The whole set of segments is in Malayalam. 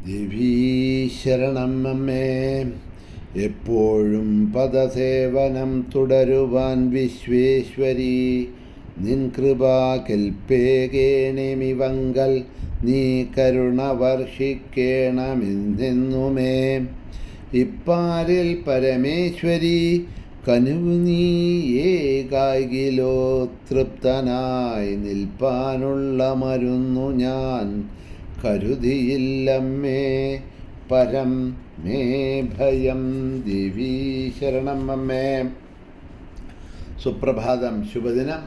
ദേവീ ശരണം അമ്മേ. എപ്പോഴും പദസേവനം തുടരുവാൻ വിശ്വേശ്വരി നിൻ കൃപാ കൽപ്പേകേണമിവങ്കൽ നീ കരുണ വർഷിക്കേണമെന്നെന്നുമേ. ഇപ്പാരിൽ പരമേശ്വരി കനുവ് നീയേകാകിലോ തൃപ്തനായി നിൽപ്പാനുള്ള മരുന്നു ഞാൻ കരുതിയില്ലമ്മേ. പരം മേ ഭയം. ദേവീ ശരണം അമ്മേ. സുപ്രഭാതം, ശുഭദിനം.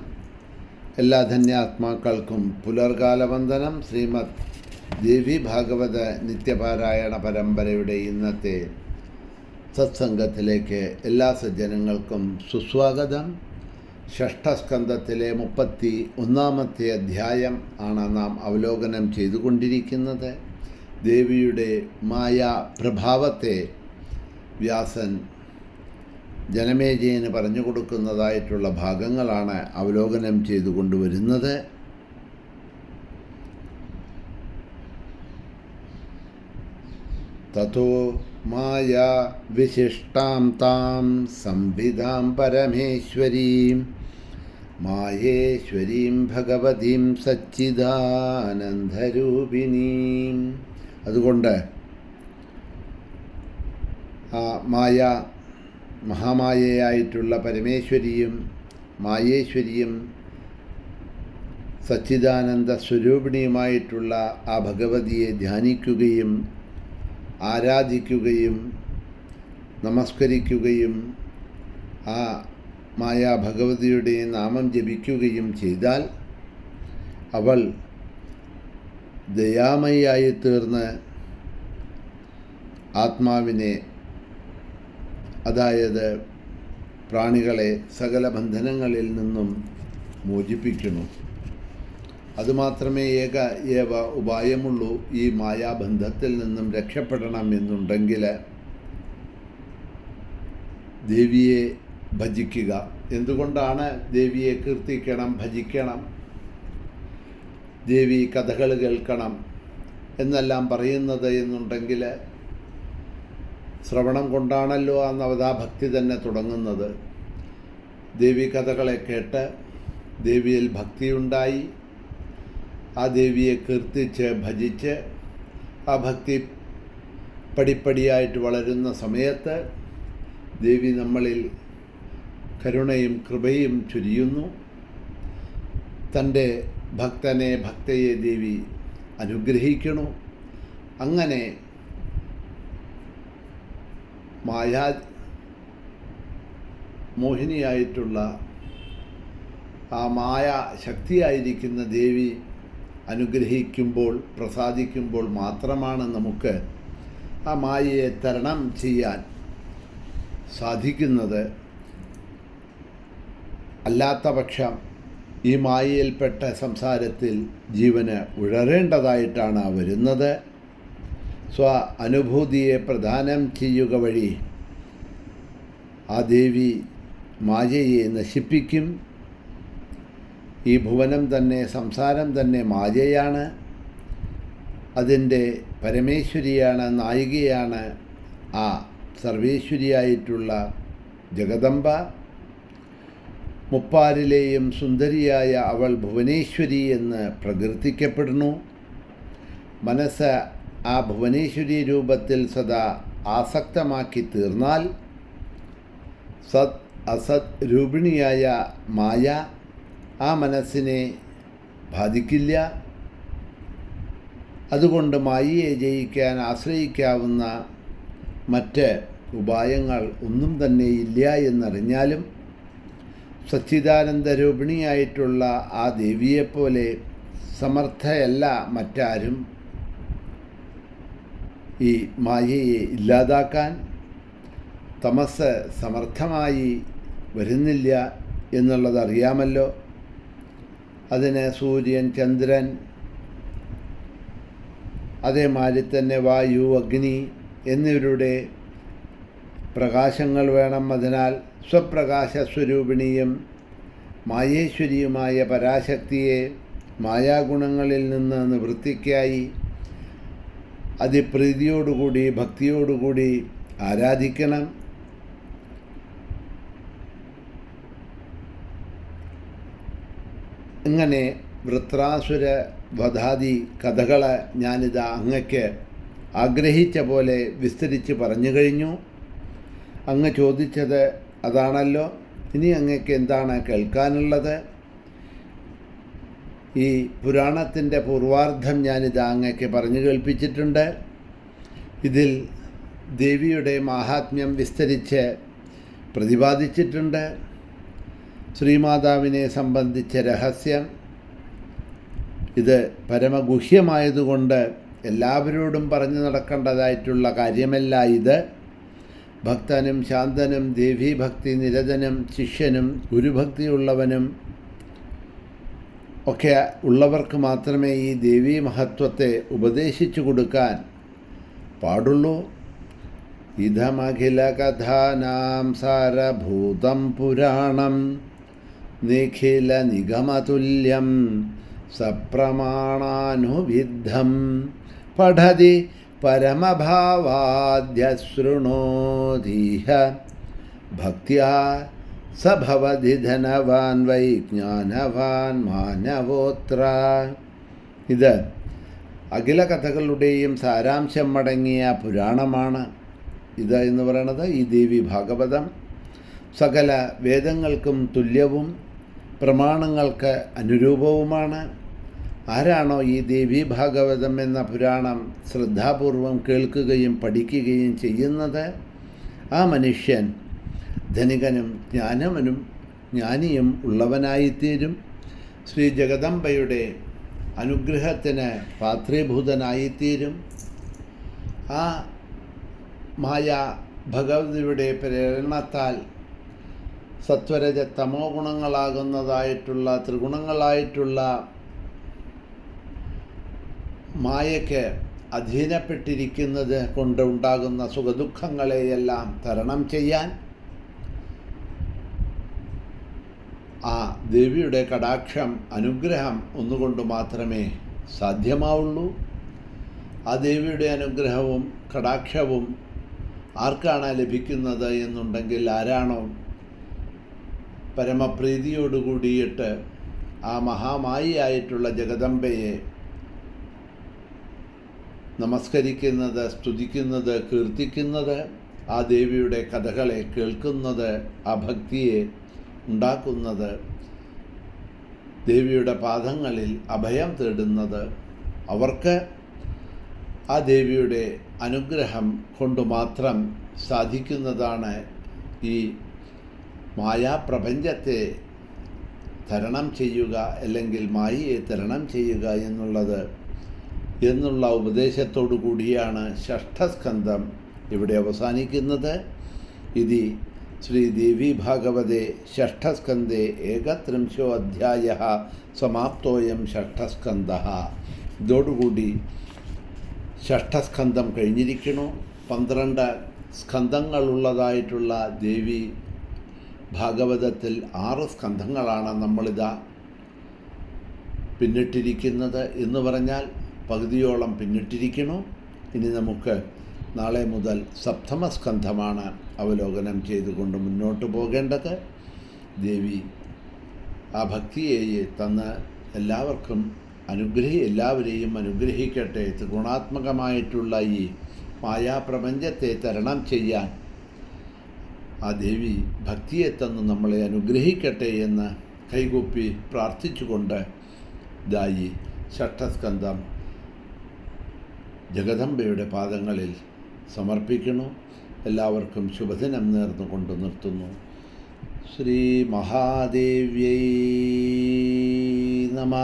എല്ലാ ധന്യാത്മാക്കൾക്കും പുലർകാല വന്ദനം. ശ്രീമദ് ദേവി ഭാഗവത നിത്യപാരായണ പരമ്പരയുടെ ഇന്നത്തെ സത്സംഗത്തിലേക്ക് എല്ലാ സജ്ജനങ്ങൾക്കും സുസ്വാഗതം. ഷഷ്ഠസ്കന്ധത്തിലെ 31-ാമത്തെ അധ്യായം ആണ് നാം അവലോകനം ചെയ്തുകൊണ്ടിരിക്കുന്നത്. ദേവിയുടെ മായാ പ്രഭാവത്തെ വ്യാസൻ ജനമേജയന് പറഞ്ഞു കൊടുക്കുന്നതായിട്ടുള്ള ഭാഗങ്ങളാണ് അവലോകനം ചെയ്തുകൊണ്ടുവരുന്നത്. തതോ മായാ വിശിഷ്ടാം താം സംവിധാം പരമേശ്വരീം മായേശ്വരീം ഭഗവതീം സച്ചിദാനന്ദരൂപിണീം. അതുകൊണ്ട് ആ മഹാമായയായിട്ടുള്ള പരമേശ്വരിയും മായേശ്വരിയും സച്ചിദാനന്ദ സ്വരൂപിണിയുമായിട്ടുള്ള ആ ഭഗവതിയെ ധ്യാനിക്കുകയും ആരാധിക്കുകയും നമസ്കരിക്കുകയും ആ മായാ ഭഗവതിയുടെ നാമം ജപിക്കുകയും ചെയ്താൽ അവൾ ദയാമയായി തീർന്ന് ആത്മാവിനെ, അതായത് പ്രാണികളെ, സകല ബന്ധനങ്ങളിൽ നിന്നും മോചിപ്പിക്കുന്നു. അതുമാത്രമേ ഏവ ഉപായമുള്ളൂ. ഈ മായാബന്ധത്തിൽ നിന്നും രക്ഷപ്പെടണം എന്നുണ്ടെങ്കിൽ ദേവിയെ ഭജിക്കുക. എന്തുകൊണ്ടാണ് ദേവിയെ കീർത്തിക്കണം, ഭജിക്കണം, ദേവി കഥകൾ കേൾക്കണം എന്നെല്ലാം പറയുന്നത് എന്നുണ്ടെങ്കിൽ ശ്രവണം കൊണ്ടാണല്ലോ ആ നവതാഭക്തി തന്നെ തുടങ്ങുന്നത്. ദേവി കഥകളെ കേട്ട് ദേവിയിൽ ഭക്തിയുണ്ടായി ആ ദേവിയെ കീർത്തിച്ച് ഭജിച്ച് ആ ഭക്തി പടിപ്പടിയായിട്ട് വളരുന്ന സമയത്ത് ദേവി നമ്മളിൽ കരുണയും കൃപയും ചൊരിയുന്നു. തൻ്റെ ഭക്തയെ ദേവി അനുഗ്രഹിക്കണു. അങ്ങനെ മോഹിനിയായിട്ടുള്ള ആ ശക്തിയായിരിക്കുന്ന ദേവി അനുഗ്രഹിക്കുമ്പോൾ, പ്രസാദിക്കുമ്പോൾ മാത്രമാണ് നമുക്ക് ആ മായയെ തരണം ചെയ്യാൻ സാധിക്കുന്നത്. അല്ലാത്ത പക്ഷം ഈ മായയിൽപ്പെട്ട സംസാരത്തിൽ ജീവന് ഉഴറേണ്ടതായിട്ടാണ് വരുന്നത്. അനുഭൂതിയെ പ്രദാനം ചെയ്യുക വഴി ആ ദേവി മായയെ നശിപ്പിക്കും. ഈ ഭുവനം തന്നെ, സംസാരം തന്നെ മായയാണ്. അതിൻ്റെ പരമേശ്വരിയാണ്, നായികയാണ് ആ സർവേശ്വരിയായിട്ടുള്ള ജഗദംബ. മുപ്പാരിലെയും സുന്ദരിയായ അവൾ ഭുവനേശ്വരി എന്ന് പ്രകീർത്തിക്കപ്പെടുന്നു. മനസ്സ് ആ ഭുവനേശ്വരി രൂപത്തിൽ സദാ ആസക്തമാക്കി തീർന്നാൽ അസത് രൂപിണിയായ മായ ആ മനസ്സിനെ ബാധിക്കില്ല. അതുകൊണ്ട് മായയെ ജയിക്കാൻ ആശ്രയിക്കാവുന്ന മറ്റ് ഉപായങ്ങൾ ഒന്നും തന്നെ ഇല്ല എന്നറിഞ്ഞാലും സച്ചിദാനന്ദ രൂപിണിയായിട്ടുള്ള ആ ദേവിയെപ്പോലെ സമർത്ഥയല്ല മറ്റാരും ഈ മായയെ ഇല്ലാതാക്കാൻ. തമസ് സമർത്ഥമായി വരുന്നില്ല എന്നുള്ളതറിയാമല്ലോ. അതിന് സൂര്യൻ, ചന്ദ്രൻ, അതേമാതിരി തന്നെ വായു, അഗ്നി എന്നിവരുടെ പ്രകാശങ്ങൾ വേണം. അതിനാൽ സ്വപ്രകാശ സ്വരൂപിണിയും മായേശ്വരിയുമായ പരാശക്തിയെ മായാഗുണങ്ങളിൽ നിന്ന് നിവൃത്തിക്കായി അതിപ്രീതിയോടുകൂടി ഭക്തിയോടുകൂടി ആരാധിക്കണം. ഇങ്ങനെ വൃത്രാസുര വധാദി കഥകൾ ഞാനിതാ അങ്ങക്ക് ആഗ്രഹിച്ച പോലെ വിസ്തരിച്ച് പറഞ്ഞു കഴിഞ്ഞു. അങ്ങ് ചോദിച്ചത് അതാണല്ലോ. ഇനി അങ്ങക്ക് എന്താണ് കേൾക്കാനുള്ളത്? ഈ പുരാണത്തിൻ്റെ പൂർവാർദ്ധം ഞാനിതാ അങ്ങക്ക് പറഞ്ഞു കേൾപ്പിച്ചിട്ടുണ്ട്. ഇതിൽ ദേവിയുടെ മാഹാത്മ്യം വിസ്തരിച്ച് പ്രതിപാദിച്ചിട്ടുണ്ട്. ശ്രീമാതാവിനെ സംബന്ധിച്ച രഹസ്യം ഇത് പരമഗുഹ്യമായതുകൊണ്ട് എല്ലാവരോടും പറഞ്ഞു നടക്കേണ്ടതായിട്ടുള്ള കാര്യമല്ല ഇത്. ഭക്തനും ശാന്തനും ദേവീഭക്തി നിരതനും ശിഷ്യനും ഗുരുഭക്തിയുള്ളവനും ഒക്കെ ഉള്ളവർക്ക് മാത്രമേ ഈ ദേവീ മഹത്വത്തെ ഉപദേശിച്ചു കൊടുക്കാൻ പാടുള്ളൂ. ഇതമഖില കഥാനാം സാരഭൂതം പുരാണം നിഖില നിഗമതുല്യം സപ്രമാണാനുവിദ്ധം പഠതി പരമഭാവാദ്യശൃണോതിഹ ഭക്ത്യാ സഭവതി ധനവാൻ വൈ ജ്ഞാനവാൻ മാനവോത്ര. ഇത് അഖില കഥകളുടെയും സാരാംശം അടങ്ങിയ പുരാണമാണ്. ഇത് എന്ന് പറയുന്നത് ഈ ദേവി ഭാഗവതം സകല വേദങ്ങൾക്കും തുല്യവും പ്രമാണങ്ങൾക്ക് അനുരൂപവുമാണ്. ആരാണോ ഈ ദേവി ഭാഗവതം എന്ന പുരാണം ശ്രദ്ധാപൂർവം കേൾക്കുകയും പഠിക്കുകയും ചെയ്യുന്നത്, ആ മനുഷ്യൻ ധനികനും ജ്ഞാനിയും ഉള്ളവനായിത്തീരും. ശ്രീ ജഗദംബയുടെ അനുഗ്രഹത്തിന് പാത്രീഭൂതനായിത്തീരും. ആ മായ ഭഗവതിയുടെ പ്രേരണത്താൽ സത്വരജ തമോ ഗുണങ്ങളാകുന്നതായിട്ടുള്ള ത്രിഗുണങ്ങളായിട്ടുള്ള മായയ്ക്ക് അധീനപ്പെട്ടിരിക്കുന്നത് കൊണ്ടുണ്ടാകുന്ന സുഖദുഃഖങ്ങളെയെല്ലാം തരണം ചെയ്യാൻ ആ ദേവിയുടെ കടാക്ഷം അനുഗ്രഹം ഒന്നുകൊണ്ട് മാത്രമേ സാധ്യമാവുള്ളൂ. ആ ദേവിയുടെ അനുഗ്രഹവും കടാക്ഷവും ആർക്കാണ് ലഭിക്കുന്നത് എന്നുണ്ടെങ്കിൽ, ആരാണോ പരമപ്രീതിയോടുകൂടിയിട്ട് ആ മഹാമായിയായിട്ടുള്ള ജഗദംബയെ നമസ്കരിക്കുന്നത്, സ്തുതിക്കുന്നത്, കീർത്തിക്കുന്നത്, ആ ദേവിയുടെ കഥകളെ കേൾക്കുന്നത്, ആ ഭക്തിയെ ഉണ്ടാക്കുന്നത്, ദേവിയുടെ പാദങ്ങളിൽ അഭയം തേടുന്നത്, അവർക്ക് ആ ദേവിയുടെ അനുഗ്രഹം കൊണ്ട് മാത്രം സാധിക്കുന്നതാണ് ഈ മായാപ്രപഞ്ചത്തെ തരണം ചെയ്യുക, അല്ലെങ്കിൽ മായയെ തരണം ചെയ്യുക എന്നുള്ള ഉപദേശത്തോടു കൂടിയാണ് ഷഷ്ഠസ്കന്ധം ഇവിടെ അവസാനിക്കുന്നത്. ഇതി ശ്രീ ദേവി ഭാഗവതേ ഷഷ്ഠസ്കന്ധേ ഏകത്രിംശോ അധ്യായഃ സമാപ്തോയം ഷഷ്ഠസ്കന്ധഃ. ഇതോടുകൂടി ഷഷ്ഠസ്കന്ധം കഴിഞ്ഞിരിക്കുന്നു. 12 സ്കന്ധങ്ങളുള്ളതായിട്ടുള്ള ദേവി ഭാഗവതത്തിൽ 6 സ്കന്ധങ്ങളാണ് നമ്മളിതാ പിന്നിട്ടിരിക്കുന്നത്. എന്ന് പറഞ്ഞാൽ പകുതിയോളം പിന്നിട്ടിരിക്കുന്നു. ഇനി നമുക്ക് നാളെ മുതൽ സപ്തമസ്കന്ധമാണ് അവലോകനം ചെയ്തുകൊണ്ട് മുന്നോട്ട് പോകേണ്ടത്. ദേവി ആ ഭക്തിയെ തന്ന് എല്ലാവരെയും അനുഗ്രഹിക്കട്ടെ. ത്രിഗുണാത്മകമായിട്ടുള്ള ഈ മായാപ്രപഞ്ചത്തെ തരണം ചെയ്യാൻ ആ ദേവി ഭക്തിയെ തന്ന് നമ്മളെ അനുഗ്രഹിക്കട്ടെ എന്ന് കൈകൂപ്പി പ്രാർത്ഥിച്ചുകൊണ്ട് ദായി ഷഷ്ഠസ്കന്ധം ജഗദംബയുടെ പാദങ്ങളിൽ സമർപ്പിക്കുന്നു. എല്ലാവർക്കും ശുഭദിനം നേർന്നുകൊണ്ട് നിർത്തുന്നു. ശ്രീ മഹാദേവ്യൈ നമഃ.